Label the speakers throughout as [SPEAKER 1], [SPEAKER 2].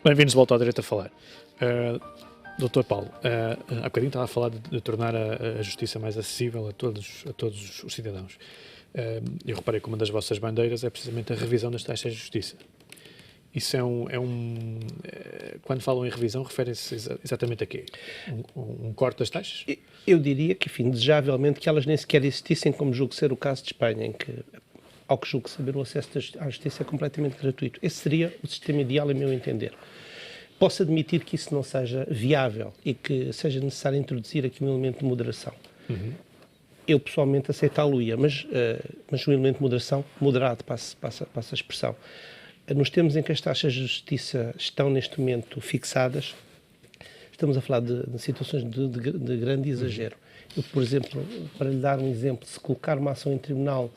[SPEAKER 1] Bem-vindos de volta ao Direito a Falar. Dr. Paulo, há bocadinho estava a falar de tornar a justiça mais acessível a todos os cidadãos. Eu reparei que uma das vossas bandeiras é precisamente a revisão das taxas de justiça. Isso quando falam em revisão, referem-se exatamente a quê? Um corte das taxas?
[SPEAKER 2] Eu diria que, enfim, desejavelmente que elas nem sequer existissem, como julgo ser o caso de Espanha, em que, ao que julgo saber, o acesso à justiça é completamente gratuito. Esse seria o sistema ideal, em meu entender. Posso admitir que isso não seja viável e que seja necessário introduzir aqui um elemento de moderação.
[SPEAKER 1] Uhum.
[SPEAKER 2] Eu, pessoalmente, aceitá-lo-ia, mas um elemento de moderação, moderado, passa a expressão. Nos termos em que as taxas de justiça estão, neste momento, fixadas, estamos a falar de situações de grande exagero. Eu, por exemplo, para lhe dar um exemplo, se colocar uma ação em tribunal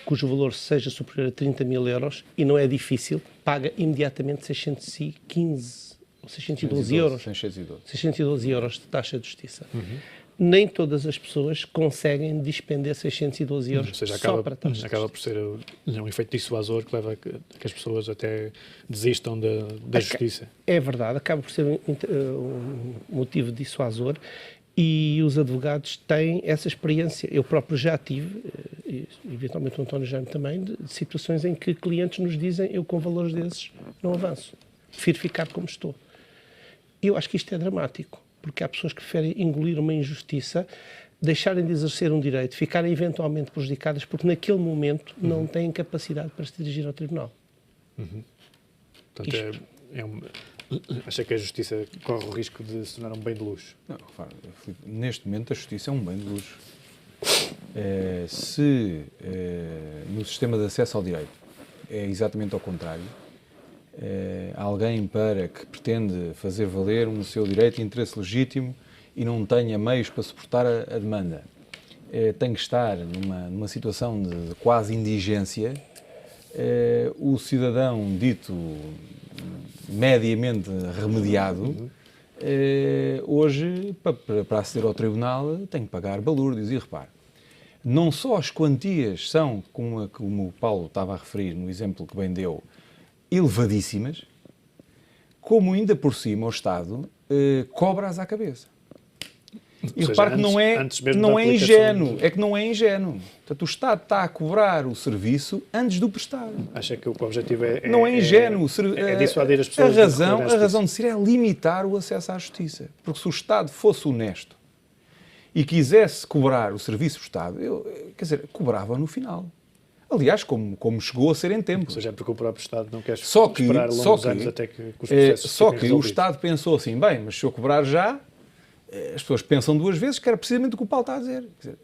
[SPEAKER 2] cujo valor seja superior a 30 mil euros, e não é difícil, paga imediatamente 615 ou 612 euros. 612 euros de taxa de justiça. Uhum. Nem todas as pessoas conseguem despender 612 euros.
[SPEAKER 1] Ou seja,
[SPEAKER 2] só para taxa
[SPEAKER 1] acaba por ser um efeito dissuasor que leva a que as pessoas até desistam da justiça. É
[SPEAKER 2] verdade, acaba por ser um motivo dissuasor. E os advogados têm essa experiência. Eu próprio já tive, e eventualmente o António Jaime também, de situações em que clientes nos dizem: eu com valores desses não avanço, prefiro ficar como estou. Eu acho que isto é dramático, porque há pessoas que preferem engolir uma injustiça, deixarem de exercer um direito, ficarem eventualmente prejudicadas, porque naquele momento não têm capacidade para se dirigir ao tribunal.
[SPEAKER 1] Uhum. Portanto, acha que a justiça corre o risco de se tornar um bem de luxo?
[SPEAKER 3] Não, Filipe, neste momento a justiça é um bem de luxo. Se no sistema de acesso ao direito é exatamente ao contrário, alguém que pretende fazer valer um seu direito e interesse legítimo e não tenha meios para suportar a demanda, tem que estar numa situação de quase indigência, o cidadão dito mediamente remediado, hoje, para aceder ao tribunal, tem que pagar balúrdios. E repare, não só as quantias são, como o Paulo estava a referir no exemplo que bem deu, elevadíssimas, como ainda por cima o Estado cobra-as à cabeça. E repare que não é ingênuo, é que não é ingênuo. Portanto, o Estado está a cobrar o serviço antes do prestar.
[SPEAKER 1] Acha que o objetivo
[SPEAKER 3] não é ingênuo.
[SPEAKER 1] É dissuadir as pessoas.
[SPEAKER 3] A razão de ser é limitar o acesso à justiça. Porque se o Estado fosse honesto e quisesse cobrar o serviço do Estado, cobrava no final. Aliás, como chegou a ser em tempo.
[SPEAKER 1] Ou seja, é porque o próprio Estado não quer esperar longos anos até que os processos
[SPEAKER 3] Só que o Estado pensou assim: bem, mas se eu cobrar já, as pessoas pensam duas vezes, que era precisamente o que o Paulo está a dizer. Quer dizer,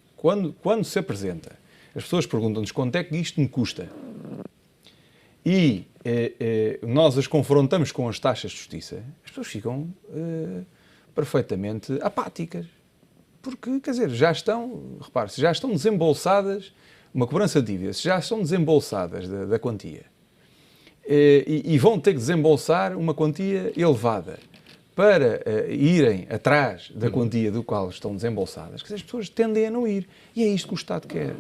[SPEAKER 3] quando se apresenta, as pessoas perguntam-nos quanto é que isto me custa. E nós as confrontamos com as taxas de justiça, as pessoas ficam perfeitamente apáticas. Porque, já estão, repare-se, já estão desembolsadas uma cobrança de dívida, se já estão desembolsadas da quantia e vão ter que desembolsar uma quantia elevada para irem atrás da quantia do qual estão desembolsadas, que as pessoas tendem a não ir. E é isto que o Estado quer.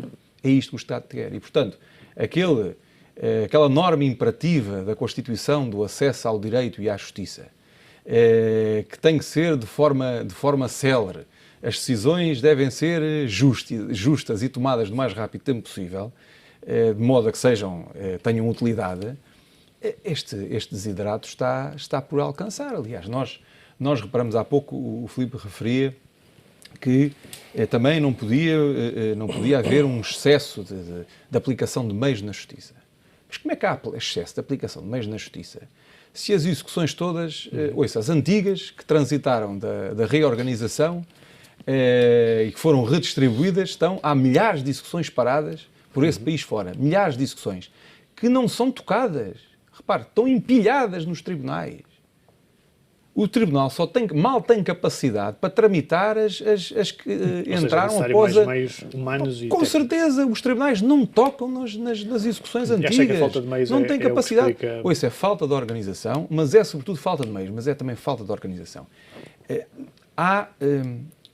[SPEAKER 3] É isto que o Estado quer. E, portanto, aquela norma imperativa da Constituição do acesso ao direito e à justiça, que tem que ser de forma célere, as decisões devem ser justas e tomadas do mais rápido tempo possível, de modo a que tenham utilidade. Este desiderato está por alcançar. Aliás, nós reparamos há pouco, o Filipe referia que também não podia haver um excesso de aplicação de meios na justiça. Mas como é que há excesso de aplicação de meios na justiça se as execuções todas, as antigas, que transitaram da reorganização e que foram redistribuídas, há milhares de execuções paradas por esse país fora, milhares de execuções que não são tocadas. Repare, estão empilhadas nos tribunais. O tribunal mal tem capacidade para tramitar as que entraram após
[SPEAKER 1] mais meios humanos e
[SPEAKER 3] com certeza, os tribunais não tocam nas execuções antigas.
[SPEAKER 1] Acha que a falta de meios
[SPEAKER 3] não têm capacidade.
[SPEAKER 1] Isso
[SPEAKER 3] é falta de organização, mas é sobretudo falta de meios, mas é também falta de organização. Há,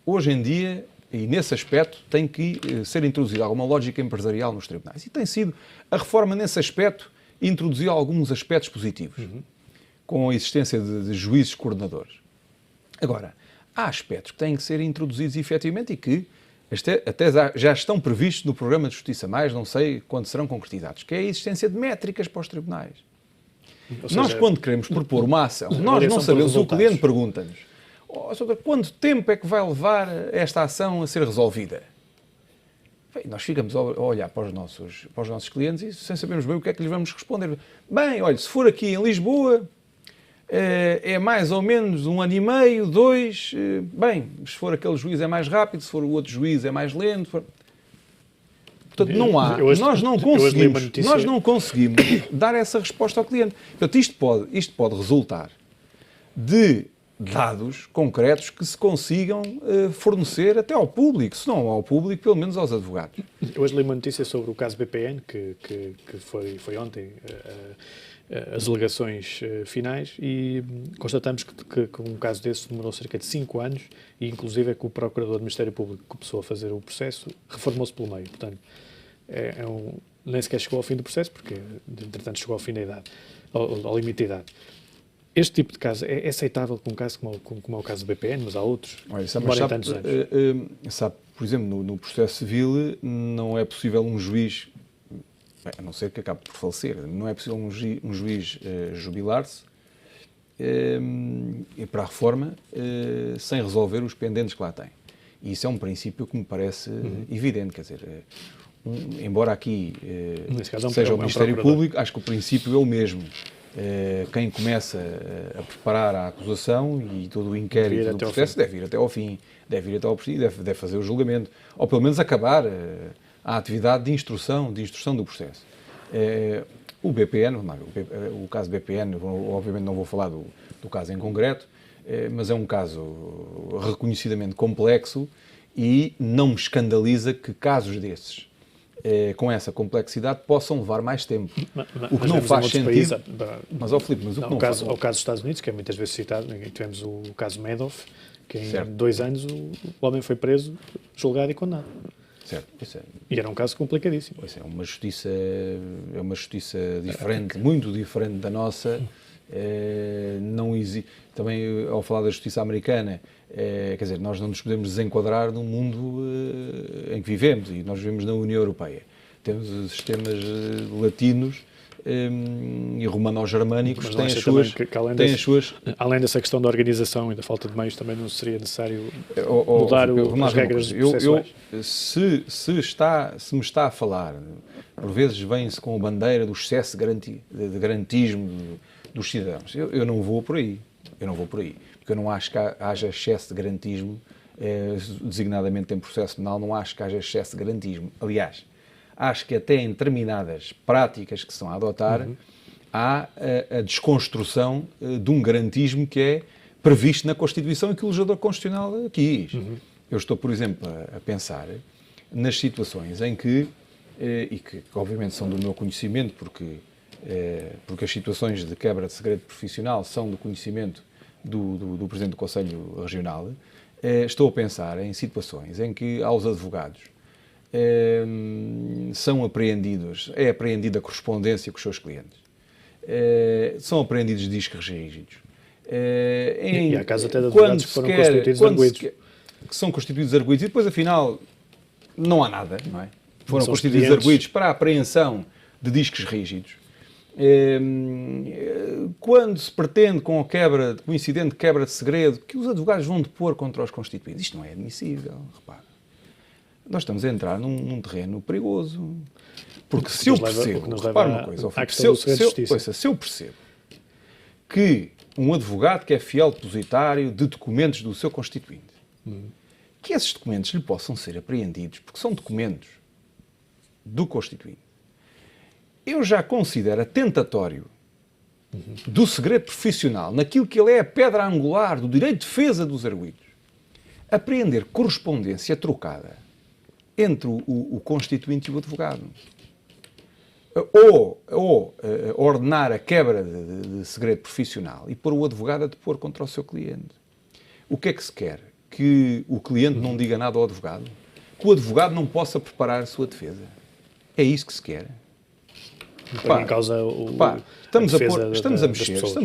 [SPEAKER 3] hoje em dia, e nesse aspecto, tem que ser introduzida alguma lógica empresarial nos tribunais. E tem sido a reforma nesse aspecto introduziu alguns aspectos positivos. com a existência de juízes coordenadores. Agora, há aspectos que têm que ser introduzidos efetivamente e que até já estão previstos no programa de Justiça Mais, não sei quando serão concretizados, que é a existência de métricas para os tribunais. Nós, quando queremos propor uma ação, nós não sabemos, o cliente pergunta-nos, quanto tempo é que vai levar esta ação a ser resolvida? Bem, nós ficamos a olhar para os nossos clientes e sem sabermos bem o que é que lhes vamos responder. Bem, olha, se for aqui em Lisboa, é mais ou menos 1 ano e meio, 2, bem, se for aquele juiz é mais rápido, se for o outro juiz é mais lento. Portanto, não há, nós não conseguimos dar essa resposta ao cliente. Portanto, isto pode resultar de dados concretos que se consigam fornecer até ao público, se não ao público, pelo menos aos advogados.
[SPEAKER 1] Eu hoje li uma notícia sobre o caso BPN, que foi ontem, as alegações finais, e constatamos que um caso desse demorou cerca de 5 anos e, inclusive, é que o procurador do Ministério Público que começou a fazer o processo reformou-se pelo meio. Portanto, nem sequer chegou ao fim do processo, porque, entretanto, chegou ao fim da idade, ao limite de idade. Este tipo de caso é aceitável com um caso como é o caso do BPN, mas há outros que demoram tantos anos.
[SPEAKER 3] Sabe, por exemplo, no processo civil não é possível um juiz, a não ser que acabe por falecer, não é possível um juiz jubilar-se para a reforma sem resolver os pendentes que lá tem. E isso é um princípio que me parece evidente, quer dizer, embora aqui seja o Ministério Público, acho que o princípio é o mesmo. Quem começa a preparar a acusação e todo o inquérito do processo deve ir até ao fim, deve fazer o julgamento, ou pelo menos acabar a atividade de instrução do processo. O BPN, o caso BPN, obviamente não vou falar do caso em concreto, mas é um caso reconhecidamente complexo e não me escandaliza que casos desses com essa complexidade possam levar mais tempo. O que não faz sentido... Mas, Filipe, mas o que não faz...
[SPEAKER 1] O caso dos Estados Unidos, que é muitas vezes citado, tivemos o caso Madoff, que em 2 anos o homem foi preso, julgado e condenado.
[SPEAKER 3] Certo.
[SPEAKER 1] E era um caso complicadíssimo.
[SPEAKER 3] É uma justiça diferente, muito diferente da nossa. Não existe... Também, ao falar da justiça americana, quer dizer, nós não nos podemos desenquadrar no mundo em que vivemos, e nós vivemos na União Europeia. Temos os sistemas latinos e romano-germânicos que têm as suas...
[SPEAKER 1] Além dessa questão da organização e da falta de meios, também não seria necessário mudar as regras processuais?
[SPEAKER 3] Se me está a falar, por vezes vem-se com a bandeira do excesso de garantismo dos cidadãos, eu não vou por aí. Porque eu não acho que haja excesso de garantismo, designadamente em processo penal, não acho que haja excesso de garantismo. Aliás, acho que até em determinadas práticas que se estão a adotar, há a desconstrução de um garantismo que é previsto na Constituição e que o legislador constitucional quis. Eu estou, por exemplo, a pensar nas situações em que, e que obviamente são do meu conhecimento, porque as situações de quebra de segredo profissional são do conhecimento do Presidente do Conselho Regional, estou a pensar em situações em que aos advogados é apreendida a correspondência com os seus clientes, são apreendidos discos rígidos.
[SPEAKER 1] E há casos até de advogados que foram constituídos arguidos.
[SPEAKER 3] Que são constituídos arguidos e depois, afinal, não há nada, não é? Foram constituídos arguidos para a apreensão de discos rígidos. Quando se pretende, com o incidente de quebra de segredo, que os advogados vão depor contra os constituídos, isto não é admissível, repara. Nós estamos a entrar num terreno perigoso. Porque se eu percebo, repara uma coisa, se eu percebo que um advogado que é fiel depositário de documentos do seu constituinte, que esses documentos lhe possam ser apreendidos, porque são documentos do constituinte, eu já considero atentatório do segredo profissional, naquilo que ele é a pedra angular do direito de defesa dos arguidos, apreender correspondência trocada entre o constituinte e o advogado, ou ordenar a quebra de segredo profissional e pôr o advogado a depor contra o seu cliente. O que é que se quer? Que o cliente não diga nada ao advogado? Que o advogado não possa preparar a sua defesa? É isso que se quer?
[SPEAKER 1] Põe em causa
[SPEAKER 3] estamos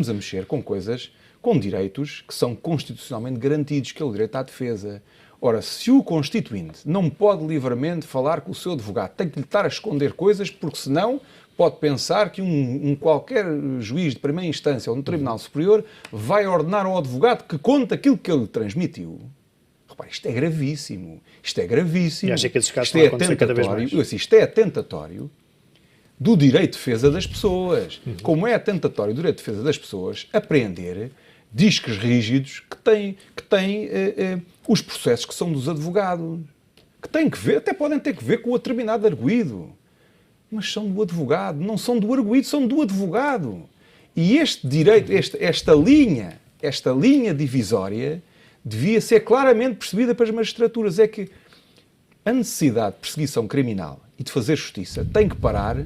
[SPEAKER 3] a mexer com coisas, com direitos que são constitucionalmente garantidos, que é o direito à defesa. Ora, se o Constituinte não pode livremente falar com o seu advogado, tem que lhe estar a esconder coisas, porque senão pode pensar que um qualquer juiz de primeira instância ou no Tribunal Superior vai ordenar ao advogado que conte aquilo que ele transmitiu. Repare, isto é gravíssimo. Isto é gravíssimo.
[SPEAKER 1] E acha que esses casos vão acontecer cada vez mais?
[SPEAKER 3] Isto é atentatório do direito de defesa das pessoas. Como é atentatório do direito de defesa das pessoas apreender discos rígidos que têm os processos que são dos advogados. Que têm que ver, até podem ter que ver com o determinado arguido. Mas são do advogado, não são do arguido, são do advogado. E este direito, esta linha divisória devia ser claramente percebida pelas magistraturas. É que a necessidade de perseguição criminal e de fazer justiça tem que parar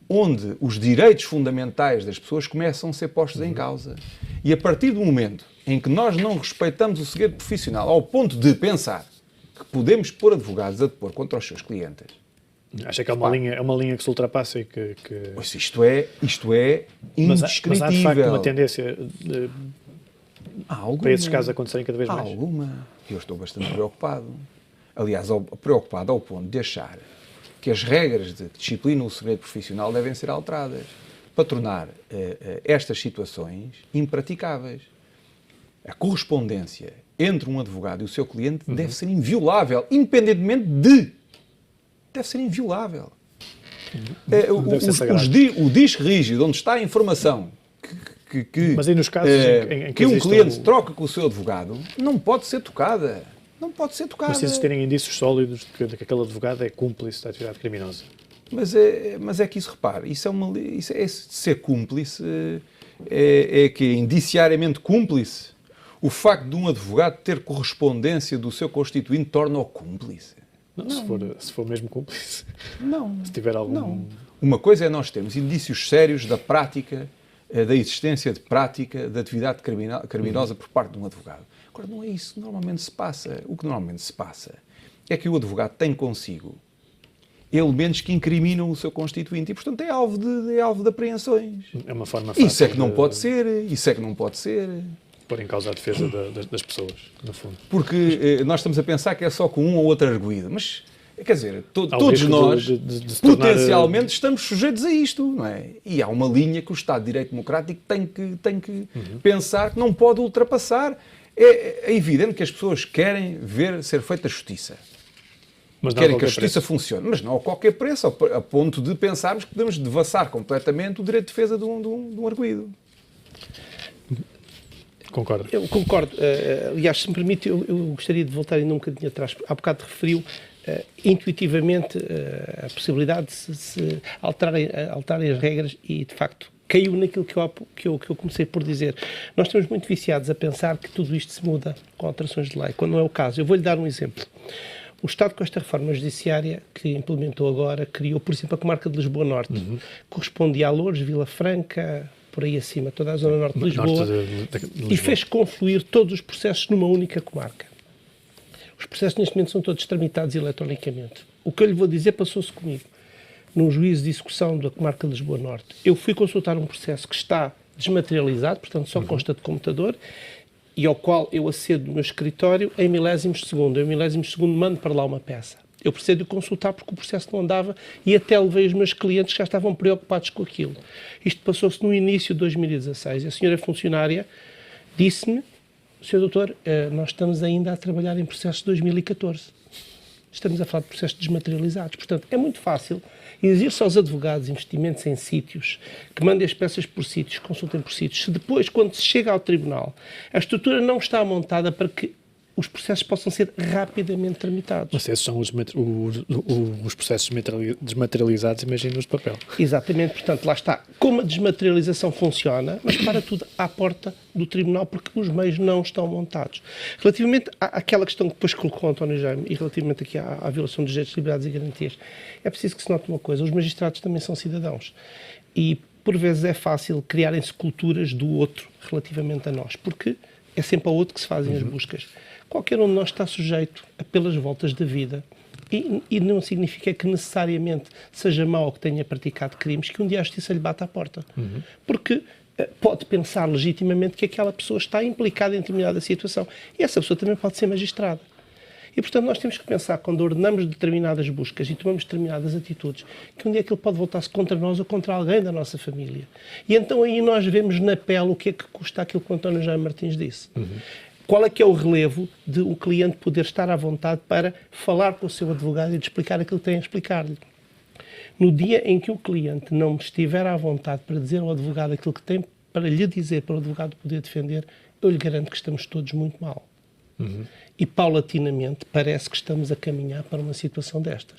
[SPEAKER 3] onde os direitos fundamentais das pessoas começam a ser postos em causa. E a partir do momento em que nós não respeitamos o segredo profissional ao ponto de pensar que podemos pôr advogados a depor contra os seus clientes.
[SPEAKER 1] Acha que é uma linha que se ultrapassa e que...
[SPEAKER 3] Pois isto é indescritível.
[SPEAKER 1] Mas há de facto uma tendência
[SPEAKER 3] alguma,
[SPEAKER 1] para esses casos acontecerem cada vez mais?
[SPEAKER 3] Alguma. Eu estou bastante preocupado. Aliás, preocupado ao ponto de achar que as regras de disciplina ou segredo profissional devem ser alteradas para tornar estas situações impraticáveis. A correspondência entre um advogado e o seu cliente deve ser inviolável, independentemente de... Deve ser inviolável. O disco rígido, onde está a informação
[SPEAKER 1] mas aí nos casos em
[SPEAKER 3] que um cliente troca com o seu advogado, não pode ser tocada. Não pode ser tocada.
[SPEAKER 1] Mas se existirem indícios sólidos de que aquele advogado é cúmplice da atividade criminosa.
[SPEAKER 3] Mas é que isso, repare, ser cúmplice é que é indiciariamente cúmplice. O facto de um advogado ter correspondência do seu constituinte torna-o cúmplice.
[SPEAKER 1] Não. Se for mesmo cúmplice.
[SPEAKER 3] Não.
[SPEAKER 1] Se tiver algum...
[SPEAKER 3] Não. Uma coisa é nós termos indícios sérios da prática, da existência de prática da atividade criminosa por parte de um advogado. Agora, não é isso que normalmente se passa. O que normalmente se passa é que o advogado tem consigo elementos que incriminam o seu constituinte e, portanto, é alvo de apreensões.
[SPEAKER 1] É uma forma fácil.
[SPEAKER 3] Isso é que não pode ser.
[SPEAKER 1] Pôr em causa a defesa das pessoas, no fundo.
[SPEAKER 3] Porque nós estamos a pensar que é só com um ou outro arguido, mas, quer dizer, todos nós potencialmente estamos sujeitos a isto, não é? E há uma linha que o Estado de Direito Democrático tem que pensar que não pode ultrapassar. É evidente que as pessoas querem ver ser feita justiça.
[SPEAKER 1] Mas
[SPEAKER 3] querem que a justiça funcione, mas não a qualquer preço, a ponto de pensarmos que podemos devassar completamente o direito de defesa de um arguido.
[SPEAKER 1] Concordo.
[SPEAKER 2] Eu concordo. Aliás, se me permite, eu gostaria de voltar ainda um bocadinho atrás. Há bocado referiu intuitivamente a possibilidade de se alterarem as regras e, de facto, caiu naquilo que eu comecei por dizer. Nós estamos muito viciados a pensar que tudo isto se muda com alterações de lei, quando não é o caso. Eu vou-lhe dar um exemplo. O Estado, com esta reforma judiciária que implementou agora, criou, por exemplo, a comarca de Lisboa Norte. Correspondia a Loures, Vila Franca, por aí acima, toda a zona norte de Lisboa, e fez confluir todos os processos numa única comarca. Os processos neste momento são todos tramitados eletronicamente. O que eu lhe vou dizer passou-se comigo. Num juízo de execução da comarca de Lisboa Norte, eu fui consultar um processo que está desmaterializado, portanto só consta de computador, e ao qual eu acedo no meu escritório em milésimos de segundo. Eu, em milésimos de segundo, mando para lá uma peça. Eu procedo a consultar porque o processo não andava e até levei os meus clientes que já estavam preocupados com aquilo. Isto passou-se no início de 2016. A senhora funcionária disse-me: Sr. Doutor, nós estamos ainda a trabalhar em processos de 2014. Estamos a falar de processos desmaterializados. Portanto, é muito fácil exigir-se aos advogados investimentos em sítios, que mandem as peças por sítios, consultem por sítios. Se depois, quando se chega ao tribunal, a estrutura não está montada para que os processos possam ser rapidamente tramitados.
[SPEAKER 1] Mas esses são os processos desmaterializados, imagina-os de papel.
[SPEAKER 2] Exatamente, portanto, lá está. Como a desmaterialização funciona, mas para tudo à porta do tribunal, porque os meios não estão montados. Relativamente àquela questão que depois colocou o António Jaime, e relativamente aqui à violação dos direitos, liberdades e garantias, é preciso que se note uma coisa: os magistrados também são cidadãos. E, por vezes, é fácil criarem-se culturas do outro relativamente a nós, porque é sempre ao outro que se fazem as buscas. Qualquer um de nós está sujeito a, pelas voltas da vida, E não significa que necessariamente seja mau ou que tenha praticado crimes que um dia a justiça lhe bata à porta. Porque pode pensar legitimamente que aquela pessoa está implicada em determinada situação. E essa pessoa também pode ser magistrada. E, portanto, nós temos que pensar, quando ordenamos determinadas buscas e tomamos determinadas atitudes, que um dia aquilo pode voltar-se contra nós ou contra alguém da nossa família. E então aí nós vemos na pele o que é que custa aquilo que o António Jaime Martins disse. Qual é que é o relevo de um cliente poder estar à vontade para falar com o seu advogado e de explicar aquilo que tem a explicar-lhe? No dia em que o cliente não estiver à vontade para dizer ao advogado aquilo que tem para lhe dizer, para o advogado poder defender, eu lhe garanto que estamos todos muito mal. E, paulatinamente, parece que estamos a caminhar para uma situação destas.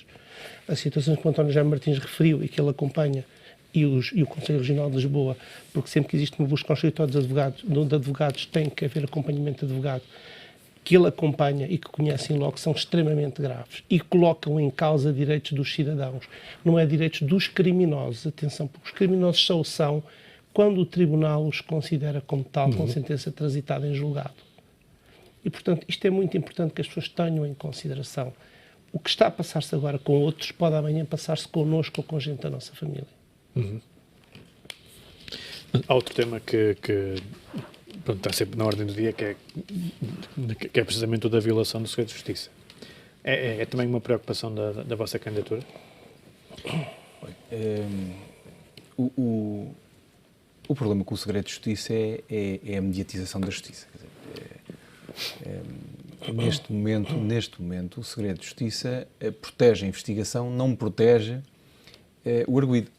[SPEAKER 2] As situações que o António Jaime Martins referiu e que ele acompanha, e o Conselho Regional de Lisboa, porque sempre que existe uma busca ao escritório de advogados, tem que haver acompanhamento de advogado, que ele acompanha e que conhecem logo, são extremamente graves e colocam em causa direitos dos cidadãos. Não é direitos dos criminosos. Atenção, porque os criminosos só o são quando o tribunal os considera como tal, com sentença transitada em julgado. E, portanto, isto é muito importante que as pessoas tenham em consideração. O que está a passar-se agora com outros pode amanhã passar-se connosco ou com gente da nossa família.
[SPEAKER 1] Há outro tema que pronto, está sempre na ordem do dia, que é precisamente o da violação do segredo de justiça. É também uma preocupação da vossa candidatura?
[SPEAKER 3] O problema com o segredo de justiça é a mediatização da justiça. Neste momento, o segredo de justiça protege a investigação, não protege o arguido.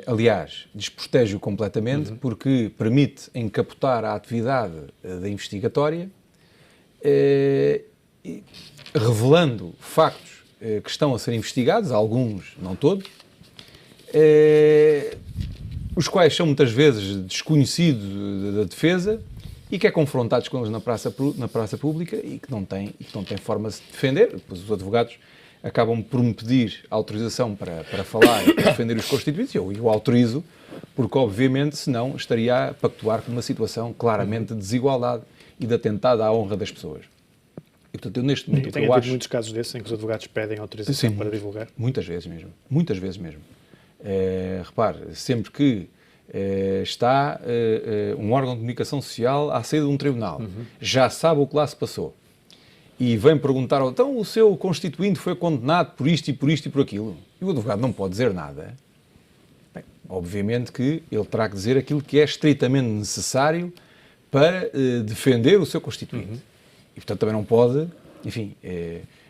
[SPEAKER 3] Aliás, desprotege-o completamente porque permite encapotar a atividade da investigatória, revelando factos que estão a ser investigados, alguns, não todos, os quais são muitas vezes desconhecidos da defesa e que é confrontados com eles na praça pública e que não tem forma de se defender. Depois os advogados acabam por me pedir autorização para falar e para defender os constituídos, e eu o autorizo, porque obviamente senão estaria a pactuar com uma situação claramente de desigualdade e de atentado à honra das pessoas. E portanto, eu neste momento...
[SPEAKER 1] Tem havido muitos casos desses em que os advogados pedem autorização para divulgar?
[SPEAKER 3] Muitas vezes mesmo. Repare, sempre que está um órgão de comunicação social à saída de um tribunal, já sabe o que lá se passou, e vem perguntar, então o seu constituinte foi condenado por isto e por isto e por aquilo, e o advogado não pode dizer nada, bem, obviamente que ele terá que dizer aquilo que é estritamente necessário para defender o seu constituinte. E portanto também não pode, enfim,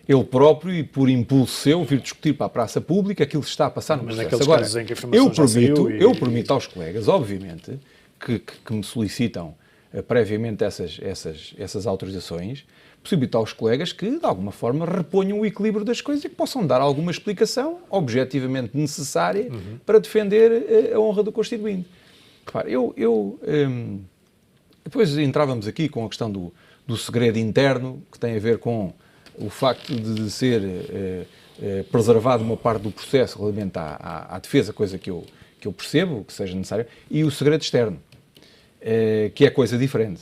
[SPEAKER 3] ele próprio e por impulso seu vir discutir para a praça pública aquilo que está a passar no processo. Agora, eu permito aos colegas, obviamente, que me solicitam previamente essas autorizações, possibilitar aos colegas que, de alguma forma, reponham o equilíbrio das coisas e que possam dar alguma explicação objetivamente necessária para defender a honra do constituinte. Claro, depois entrávamos aqui com a questão do segredo interno, que tem a ver com o facto de ser preservado uma parte do processo relativamente à defesa, coisa que eu percebo que seja necessário, e o segredo externo, que é coisa diferente.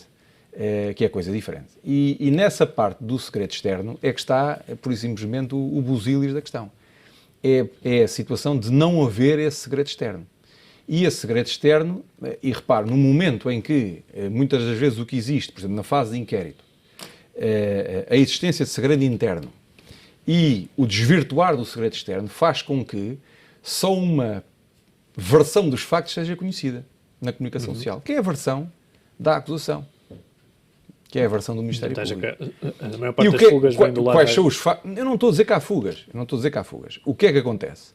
[SPEAKER 3] E nessa parte do segredo externo é que está, por simplesmente, o busilis da questão. É a situação de não haver esse segredo externo. E esse segredo externo, e repare, no momento em que, muitas das vezes o que existe, por exemplo, na fase de inquérito, a existência de segredo interno e o desvirtuar do segredo externo faz com que só uma versão dos factos seja conhecida na comunicação social, que é a versão da acusação, que é a versão do Ministério Público.
[SPEAKER 1] A maior parte das fugas vem do lado...
[SPEAKER 3] Quais são os factos? Eu não estou a dizer que há fugas. O que é que acontece?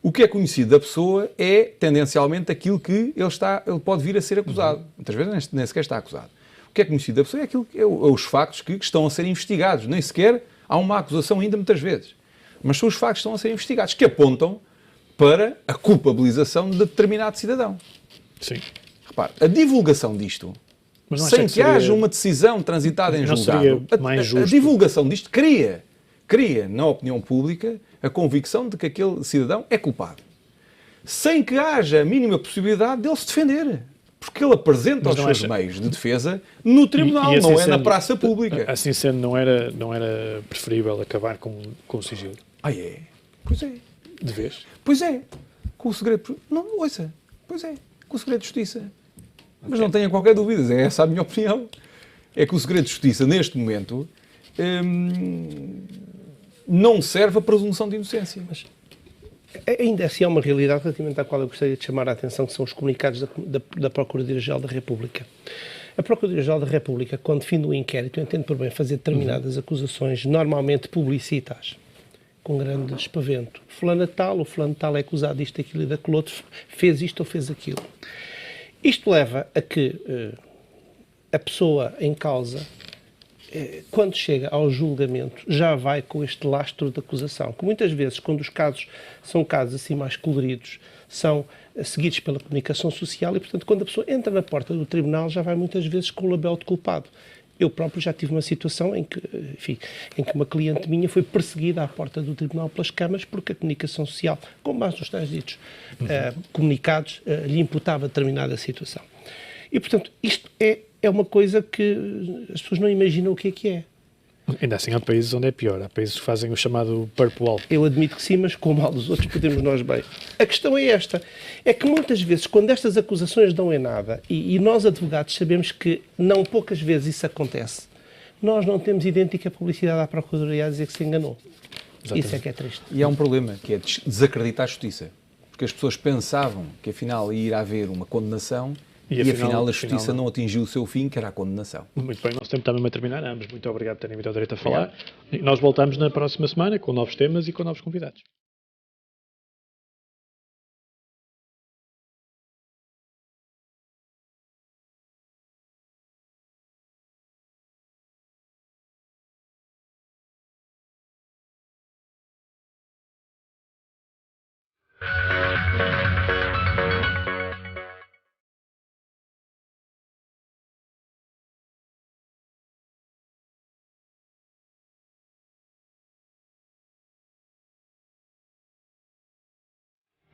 [SPEAKER 3] O que é conhecido da pessoa é, tendencialmente, aquilo que ele pode vir a ser acusado. Muitas vezes nem sequer está acusado. O que é conhecido da pessoa é os factos que estão a ser investigados. Nem sequer há uma acusação ainda, muitas vezes. Mas são os factos que estão a ser investigados, que apontam para a culpabilização de determinado cidadão.
[SPEAKER 1] Sim.
[SPEAKER 3] Repare, a divulgação disto, sem que haja uma decisão transitada em julgado, a divulgação disto cria na opinião pública a convicção de que aquele cidadão é culpado. Sem que haja a mínima possibilidade dele se defender. Porque ele apresenta
[SPEAKER 1] Mas
[SPEAKER 3] os
[SPEAKER 1] não
[SPEAKER 3] seus
[SPEAKER 1] acha-
[SPEAKER 3] meios de defesa no tribunal,
[SPEAKER 1] E assim
[SPEAKER 3] não é na
[SPEAKER 1] sendo-
[SPEAKER 3] praça pública.
[SPEAKER 1] Assim sendo, não era preferível acabar com o sigilo?
[SPEAKER 3] Ah, é? Pois é.
[SPEAKER 1] De vez?
[SPEAKER 3] Pois é. Com o segredo... Não, ouça. Pois é. Com o segredo de justiça. Mas não tenha qualquer dúvida, é essa a minha opinião. É que o segredo de justiça, neste momento, não serve a presunção de inocência.
[SPEAKER 2] Mas ainda assim há uma realidade relativamente à qual eu gostaria de chamar a atenção, que são os comunicados da Procuradoria-Geral da República. A Procuradoria-Geral da República, quando define o inquérito, entende por bem fazer determinadas acusações, normalmente publicitas, com grande espavento. Fulano tal, o fulano tal é acusado disto, aquilo e daquele outro, fez isto ou fez aquilo. Isto leva a que a pessoa em causa, quando chega ao julgamento, já vai com este lastro de acusação, que muitas vezes, quando os casos são casos assim mais coloridos, são seguidos pela comunicação social e, portanto, quando a pessoa entra na porta do tribunal, já vai muitas vezes com o label de culpado. Eu próprio já tive uma situação em que, enfim, em que uma cliente minha foi perseguida à porta do tribunal pelas câmaras porque a comunicação social, com base nos tais ditos comunicados, lhe imputava determinada situação. E, portanto, isto é uma coisa que as pessoas não imaginam o que é.
[SPEAKER 1] Ainda assim, há países onde é pior. Há países que fazem o chamado purple wall.
[SPEAKER 2] Eu admito que sim, mas com o mal dos outros podemos nós bem. A questão é esta, é que muitas vezes, quando estas acusações dão em nada, e nós advogados sabemos que não poucas vezes isso acontece, nós não temos idêntica publicidade à Procuradoria a dizer que se enganou.
[SPEAKER 1] Exatamente.
[SPEAKER 2] Isso é que é triste.
[SPEAKER 3] E há um problema, que é desacreditar a justiça. Porque as pessoas pensavam que, afinal, ia haver uma condenação e afinal, a justiça não atingiu o seu fim, que era a condenação.
[SPEAKER 1] Muito bem, nosso tempo está mesmo a terminar. Ambos, muito obrigado por terem vindo ao Direito a falar. E nós voltamos na próxima semana com novos temas e com novos convidados.